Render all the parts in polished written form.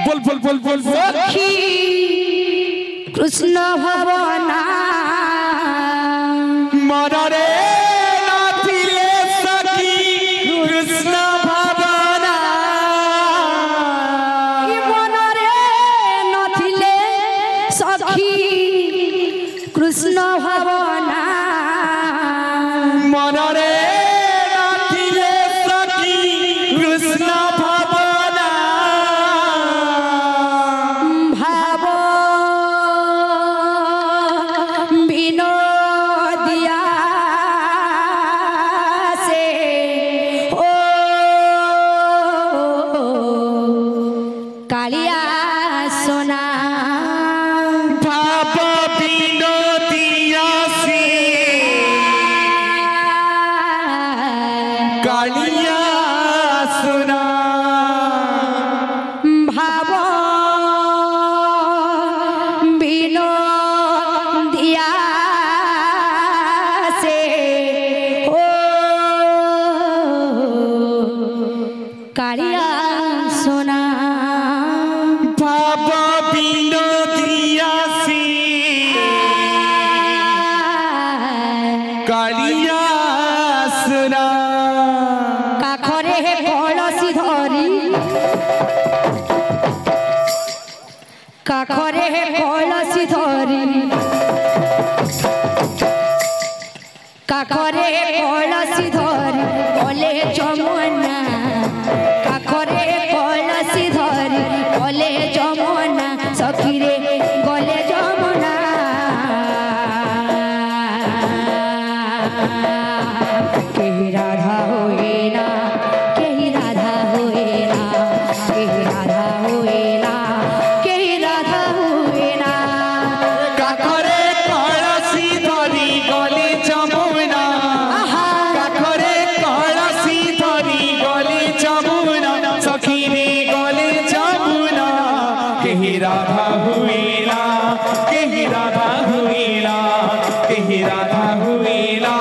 बोल बोल बोल बोल सखी कृष्ण भवना मनरे नाथिले सखी कृष्ण भवना मनरे नथिले सखी कृष्ण भवना मनरे नाथिले सखी कृष्ण भवना भाव विनोदिया से ओ कालिया सोना भाव विनोदिया से कालिया सुना भाव विनोदिया से ओ कालिया सोना भाव विनोदिया से कालिया सुना काखरे कलसी धरी काखरे कलसी धरी काखरे कलसी धरी बोले जमुना काखरे कलसी धरी बोले जमुना सखी रे गले जमुना केही राधा होए ना केही राधा होए ना केही राधा होए ना केही राधा होए ना काखरे कलसी धरी गले जमुना काखरे कलसी धरी गले जमुना सखी रे गले जमुना केही राधा हुएला केही राधा हुएला केही राधा हुएला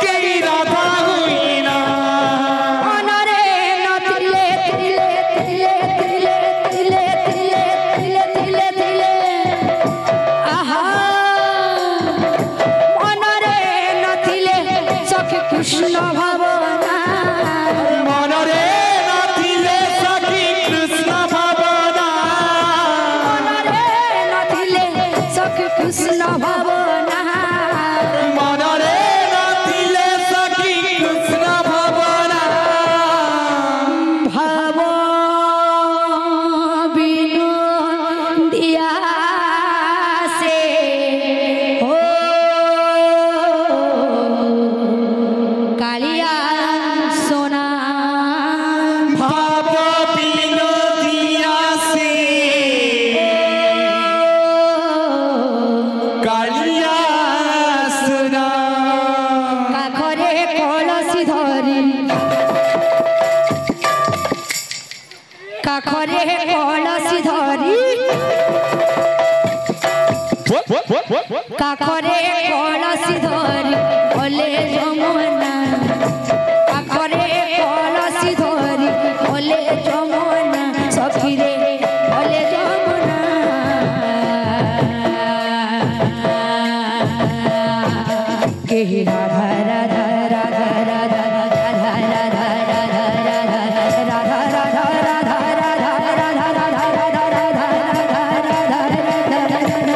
केही राधा हुएला मनरे नथिले तिले तिले तिले तिले तिले तिले तिले तिले आहा मनरे नथिले सखी कृष्ण भवना मनरे नाथिले सखी कृष्ण भवना मनरे नथिले सखी कृष्ण भवना मनरे नाथिले सखी कृष्ण भवना भाव विनोदिया से हो कालिया सोना भाव विनोदिया से कालिया सुना काखरे कलसी धरी काखरे कलसी धरी काखरे कलसी धरी बोले जमुना काखरे कलसी धरी बोले जमुना सखी रे बोले जमुना केही राधा राधा राधा राधा राधा राधा राधा राधा राधा राधा राधा राधा राधा राधा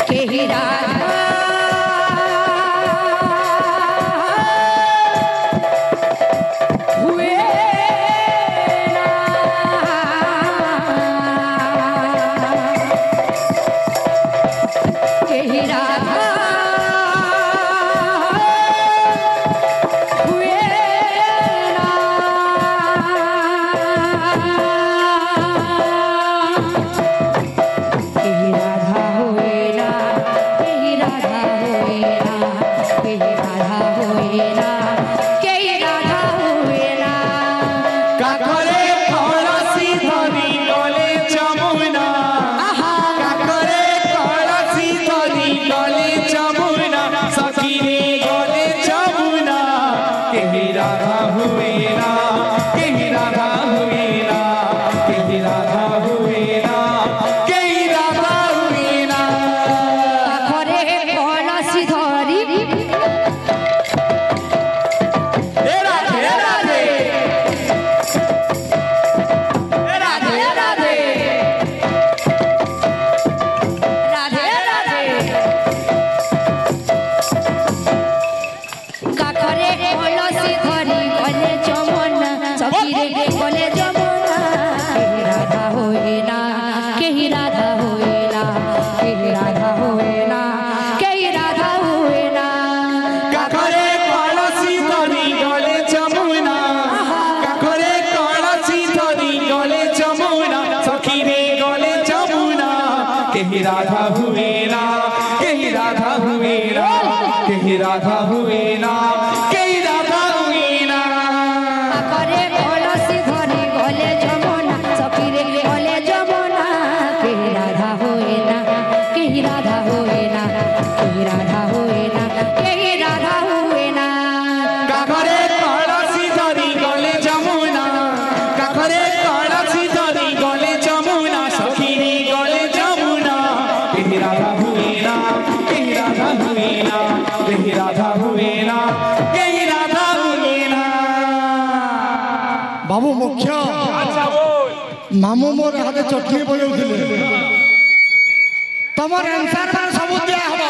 केही राधा कहीं राधा हुए ना कहीं राधा हुए ना कहीं राधा हुए ना कहीं राधा हुए ना करे कलसी धरी गले जमुना सखी रे गले जमुना कहीं राधा हुए ना कहीं राधा हुए ना कहीं राधा हुए ना कहीं राधा हुए ना काखरे कलसी धरी गले जमुना काखरे कलसी धरी गले जमुना सखी रे गले जमुना कहीं राधा हुए ना कहीं राधा हुए ना कहीं राधा हुए ना कहीं राधा हुए ना बाबू मुख्य मामू मोर हाथे चटनी बजाउथिले तमर आंसर पर सब दिया हबो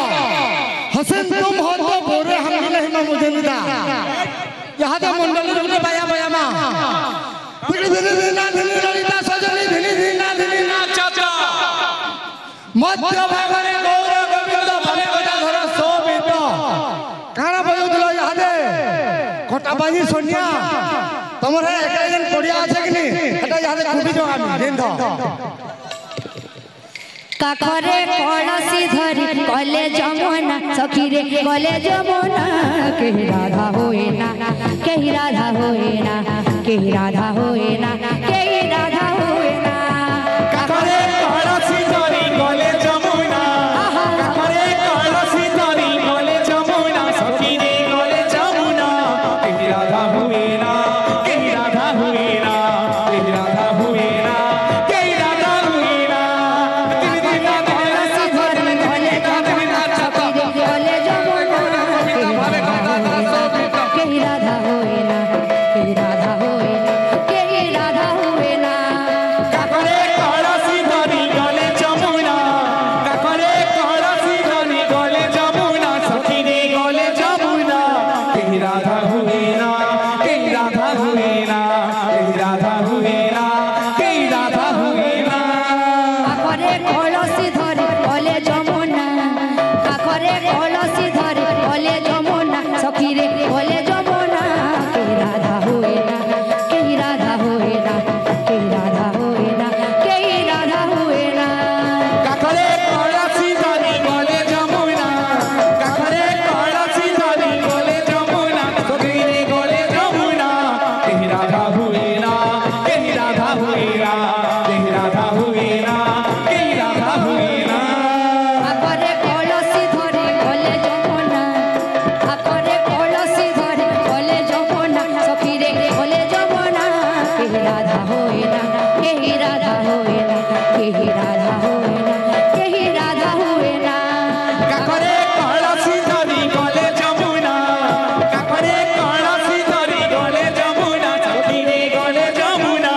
हसन तुम हो तो बोरे हम नहीं मामू जनिदा यहाँ तो मंडली रुके बाया बाया मा धीरे धीरे धीना धीनी ललिता सजनी धीनी धीना धीनी ना चाचा मध्य भागरे गौर गोविंद भले गोटा धर सोबित काना बजाउथिलो यहाँ दे कोटा बाजी सोनिया तमरे एकजन पड़िया আছে कि नहीं এটা याद कुबी जो आमी देन दो काखरे कलसी धरी गले जमुना सखी रे गले जमुना कहीं राधा होए ना कहीं राधा होए ना कहीं राधा होए ना कहीं राधा होए ना काखरे कलसी धरी गले जमुना काखरे कलसी धरी गले जमुना सखी रे गले जमुना कहीं राधा हुए ना कहीं राधा हुए ना कहीं राधा हुए ना कहीं राधा हुए ना कलसी धरी गले जमुना सखी रे गले जमुना कहीं राधा होए ना कहीं राधा होए ना कहीं राधा होए ना काखरे कलसी धरी गले जमुना काखरे कलसी धरी गले जमुना सखी रे गले जमुना कहीं राधा हुए ना कहीं राधा हुए ना कहीं राधा हुए ना कहीं राधा हुए ना काखरे कलसी धरी गले जमुना काखरे कलसी धरी गले जमुना सखी रे गले जमुना कहीं राधा होए ना कहीं राधा होए ना कहीं राधा होए ना कहीं राधा होए ना काखरे कलसी धरी गले जमुना काखरे कलसी धरी गले जमुना सखी रे गले जमुना कहीं राधा हुए ना कहीं राधा हुए ना कहीं राधा हुए ना कहीं राधा हुए ना काखरे कलसी धरी गले जमुना काखरे कलसी धरी गले जमुना सखी रे गले जमुना कहीं राधा होए ना कहीं राधा होए ना कहीं राधा होए ना कहीं राधा होए ना काखरे कलसी धरी गले जमुना काखरे कलसी धरी गले जमुना सखी रे गले जमुना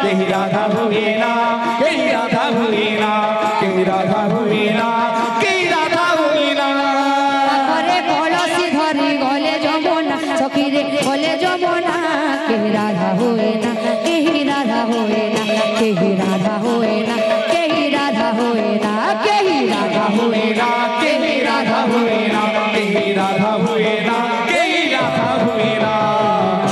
कहीं राधा हुए ना कहीं राधा हुए ना कहीं राधा हुए ना कहीं राधा हुए ना काखरे कलसी धरी गले जमुना सखी रे गले जमुना कहीं राधा होए ना कहीं राधा होए ना कहीं राधा होए ना कहीं राधा होए ना कहीं राधा होए हुए ना कहीं राधा हुए ना कहीं राधा हुए ना कहीं राधा हुए ना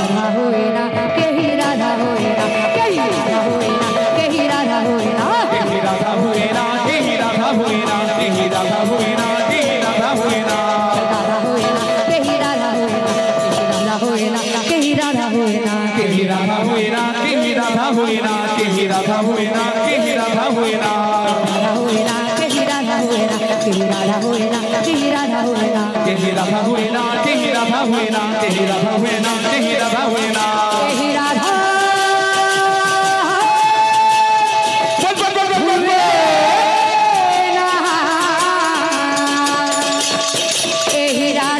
राधा होए ना कहीं राधा होए ना कहीं राधा होए ना कहीं राधा होए ना कहीं राधा हुए ना कहीं राधा हुए ना कहीं राधा हुए ना कहीं राधा हुए ना राधा होए ना कहीं राधा होए ना कहीं राधा होए ना कहीं राधा होए ना कहीं राधा हुए ना कहीं राधा हुए ना कहीं राधा हुए ना राधा होए ना कहीं राधा होए ना कहीं राधा होए ना कहीं राधा होए ना कहीं राधा हुए ना कहीं राधा हुए ना कहीं राधा हुए ना कहीं राधा हुए ना कहीं राधा कहीं राधा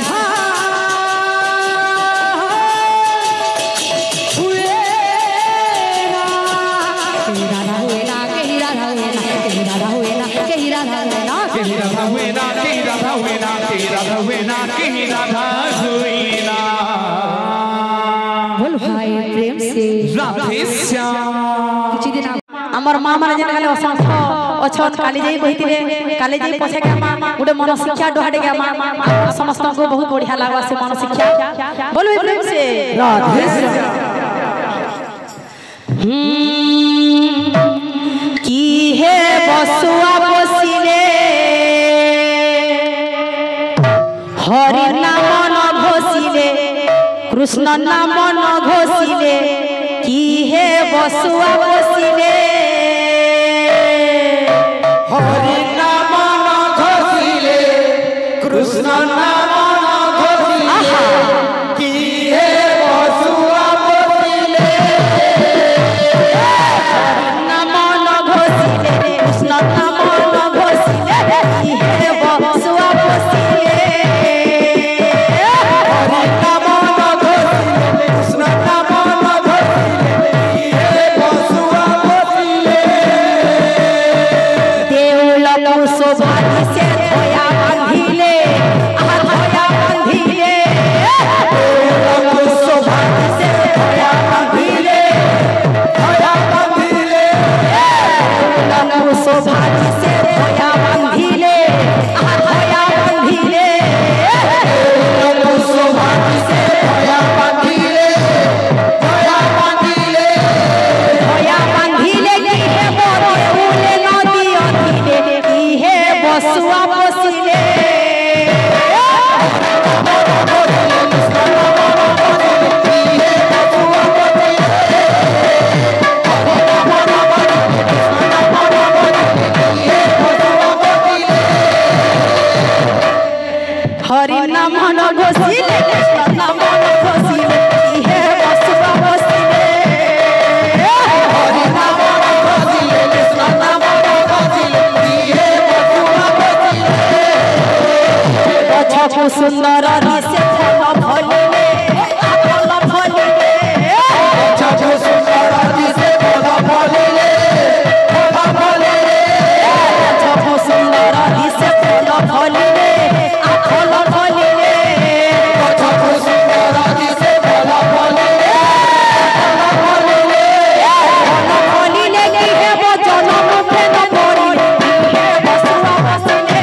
हुए ना कहीं राधा हुए ना कहीं राधा हुए ना कहीं राधा हुए ना कहीं राधा हुए ना कहीं राधा हुए ना कहीं राधा हुए ना कहीं राधा हुए ना कहीं राधा हुए ना बोल भाई प्रेम से राधे श्याम किछि दिन আমার মা মানে যেন খালি অসংখ্য অছন কালি যাই কইতিলে কালি যাই পছে কে মা গুটে মন শিক্ষা ডহাডে কে মা সমস্তଙ୍କୁ বহুত বঢ়িয়া লাগা সে মন শিক্ষা বলবে প্রেম সে राधे श्याम কি হে বসুয়া বসিলে নাম ন ঘোষিলে কি হে বসুয়া বসিলে হরি নাম ন ঘোষিলে কৃষ্ণ নাম ন ঘোষিলে কি হে বসুয়া বসিলে নাম ন ঘোষিলে কৃষ্ণ নাম ন ঘোষিলে কি হে বসুয়া বসিলে হরি নাম ন ঘোষিলে কৃষ্ণ নাম ন ঘোষিলে কি হে বসুয়া বসিলে দেউল শোভানি সে ধয়া বাঁধিলে ধয়া বাঁধিলে দেউল শোভানি সে ধয়া বাঁধিলে ধয়া বাঁধিলে দেউল শোভানি সে ধয়া বাঁধিলে ধয়া বাঁধিলে দেউল শোভানি সে ধয়া বাঁধিলে ধয়া বাঁধিলে ধয়া বাঁধিলে কি হে দেউলে নদী অধিলে কি হে বসুয়া বসিলে হরি নাম ন ঘোষিলে কৃষ্ণ নাম ন ঘোষিলে কি হে বসুয়া বসিলে হরি নাম ন ঘোষিলে কৃষ্ণ নাম ন ঘোষিলে কি হে বসুয়া বসিলে গছকু সুন্দর দিশে ফল ফলিলে ফল ফলিলে গছকু সুন্দর দিশে ফল ফলিলে ফল ফলিলে গছকু সুন্দর দিশে ফল ফলিলে ফল ফলিলে গছকু সুন্দর দিশে ফল ফলিলে ফল ফলিলে ফল ফলিলে কি হেব জনম প্রেম করিলে কি হে বসুয়া বসিলে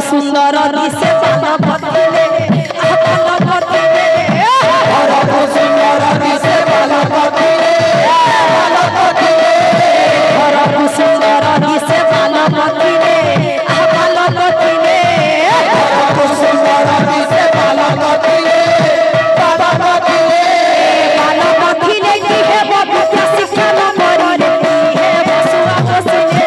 সুন্দর দিশে পাল পথিলে পাল পথিলে হরকু সুন্দর দিশে ফল ফলিলে ফল ফলিলে হরকু সুন্দর দিশে পাল পথিলে পাল পথিলে হরকু সুন্দর দিশে ফল ফলিলে ফল ফলিলে পাল পথিলে কি হেব বিদ্যা শিক্ষা ন করিলে কি হে বসুয়া বসিলে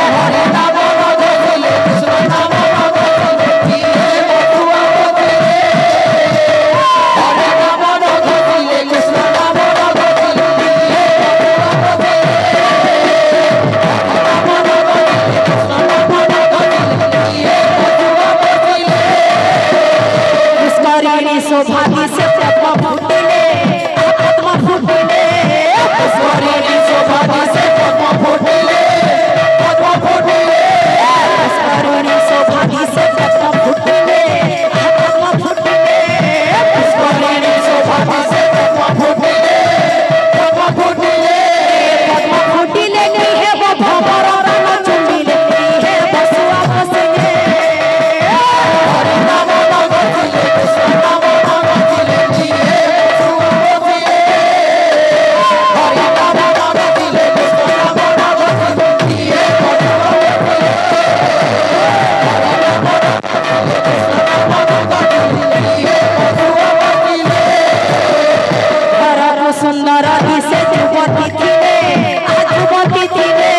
হরি নাম ন ঘোষিলে কৃষ্ণ নাম ন ঘোষিলে কি হে বসুয়া বসিলে হরি নাম ন ঘোষিলে কৃষ্ণ নাম ন ঘোষিলে কি হে বসুয়া বসিলে পুষ্করিণী শোভা দিশে পদ্ম ফুটিলে পদ্ম ফুটিলে পুষ্করিণী শোভা দিশে পদ্ম ফুটিলে পদ্ম ফুটিলে পুষ্করিণী শোভা দিশে পদ্ম ফুটিলে পদ্ম ফুটিলে পুষ্করিণী শোভা দিশে পদ্ম ফুটিলে পদ্ম ফুটিলে পদ্ম ফুটিলে কি হেব ভবর রণ চুম্বিলে কি হে বসুয়া বসিলে হরি নাম ন ঘোষিলে কৃষ্ণ নাম ন ঘোষিলে কি হে বসুয়া বসিলে হরি নাম ন ঘোষিলে কৃষ্ণ নাম ন ঘোষিলে কি হে বসুয়া বসিলে হরকু সুন্দর দিশে যুবতী থিলে যুবতী থিলে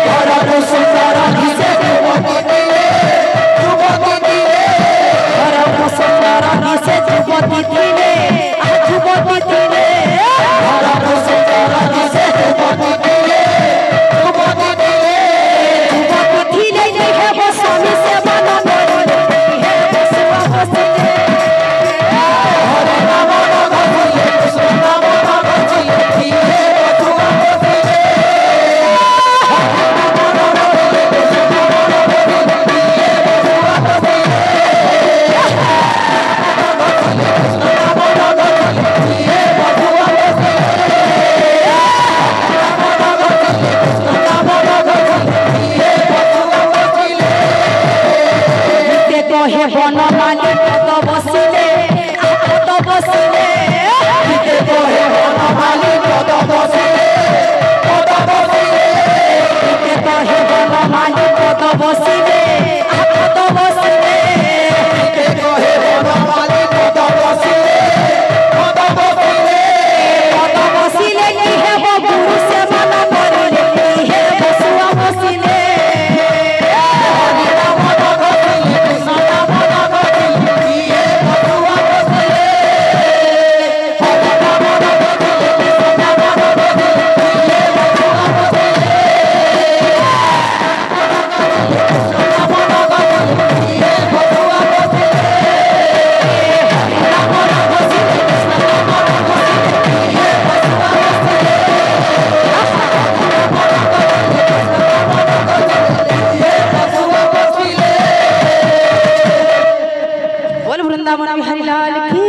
হরকু সুন্দর দিশে যুবতী দিলে যুবতী দিলে হরকু সুন্দর দিশে যুবতী থিলে যুবতী থিলে হরকু সুন্দর দিশে যুবতী দিলে যুবতী দিলে যুবতী থিলে কি হেব স্বামী সেবা ন করিলে কি হে বসুয়া বসিলে হরি নাম ন ঘোষিলে কৃষ্ণ নাম ন ঘোষিলে কি হে বসুয়া বসিলে হরি নাম ন ঘোষিলে কৃষ্ণ নাম ন ঘোষিলে কি হে বসুয়া বসিলে लाल की।